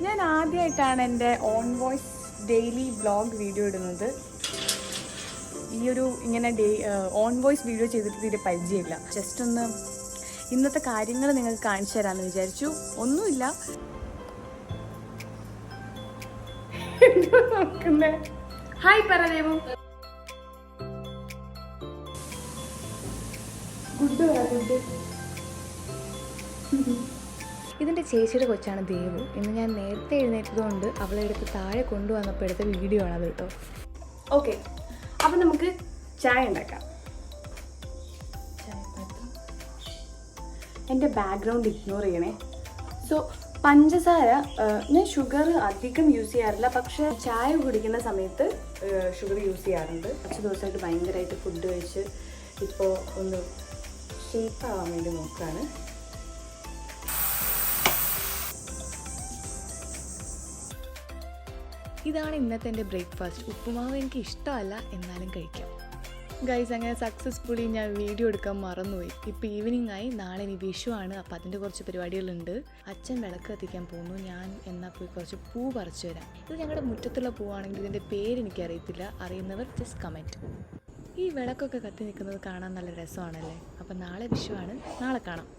ഞാൻ ആദ്യമായിട്ടാണ് എൻ്റെ on voice daily vlog video ഇടുന്നത്. ഈ ഒരു ഇങ്ങനെ ഓൺ വോയിസ് വീഡിയോ ചെയ്തിട്ട് തീരെ പരിചയമില്ല. ജസ്റ്റ് ഒന്ന് ഇന്നത്തെ കാര്യങ്ങൾ നിങ്ങൾക്ക് കാണിച്ചു തരാമെന്ന് വിചാരിച്ചു. ഒന്നുമില്ല, നോക്കുന്നേ. ഹായ് പറ ദേവു. Good good. ഇതിൻ്റെ ചേച്ചിയുടെ കൊച്ചാണ് ദേവു. ഇന്ന് ഞാൻ നേരത്തെ എഴുന്നേറ്റതുകൊണ്ട് അവളെ എടുത്ത് താഴെ കൊണ്ടുവന്നപ്പോൾ എടുത്ത വീഡിയോ ആണത് കേട്ടോ. ഓക്കെ, അപ്പം നമുക്ക് ചായ ഉണ്ടാക്കാം. എൻ്റെ ബാക്ക്ഗ്രൗണ്ട് ഇഗ്നോർ ചെയ്യണേ. സോ പഞ്ചസാര ഞാൻ ഷുഗർ അധികം യൂസ് ചെയ്യാറില്ല, പക്ഷേ ചായ കുടിക്കുന്ന സമയത്ത് ഷുഗർ യൂസ് ചെയ്യാറുണ്ട്. കുറച്ച് ദിവസമായിട്ട് ഭയങ്കരമായിട്ട് ഫുഡ് കഴിച്ച് ഇപ്പോൾ ഒന്ന് ഷേപ്പ് ആവാൻ വേണ്ടി നോക്കുകയാണ്. ഇതാണ് ഇന്നത്തെ എൻ്റെ ബ്രേക്ക്ഫാസ്റ്റ്. ഉപ്പുമാവ് എനിക്ക് ഇഷ്ടമല്ല, എന്നാലും കഴിക്കാം. ഗൈസ്, അങ്ങനെ സക്സസ്ഫുള്ളി ഞാൻ വീഡിയോ എടുക്കാൻ മറന്നുപോയി. ഇപ്പോൾ ഈവനിങ് ആയി. നാളെ ഇനി വിഷു ആണ്, അപ്പോൾ അതിൻ്റെ കുറച്ച് പരിപാടികളുണ്ട്. അച്ഛൻ വിളക്ക് കത്തിക്കാൻ പോകുന്നു. ഞാൻ എന്നാൽ പോയി കുറച്ച് പൂ പറിച്ചു വരാം. ഇത് ഞങ്ങളുടെ മുറ്റത്തുള്ള പൂവാണെങ്കിൽ ഇതിൻ്റെ പേരെനിക്കറിയത്തില്ല. അറിയുന്നവർ ജസ്റ്റ് കമൻറ്റ്. ഈ വിളക്കൊക്കെ കത്തി നിൽക്കുന്നത് കാണാൻ നല്ല രസമാണല്ലേ. അപ്പോൾ നാളെ വിഷു ആണ്, നാളെ കാണാം.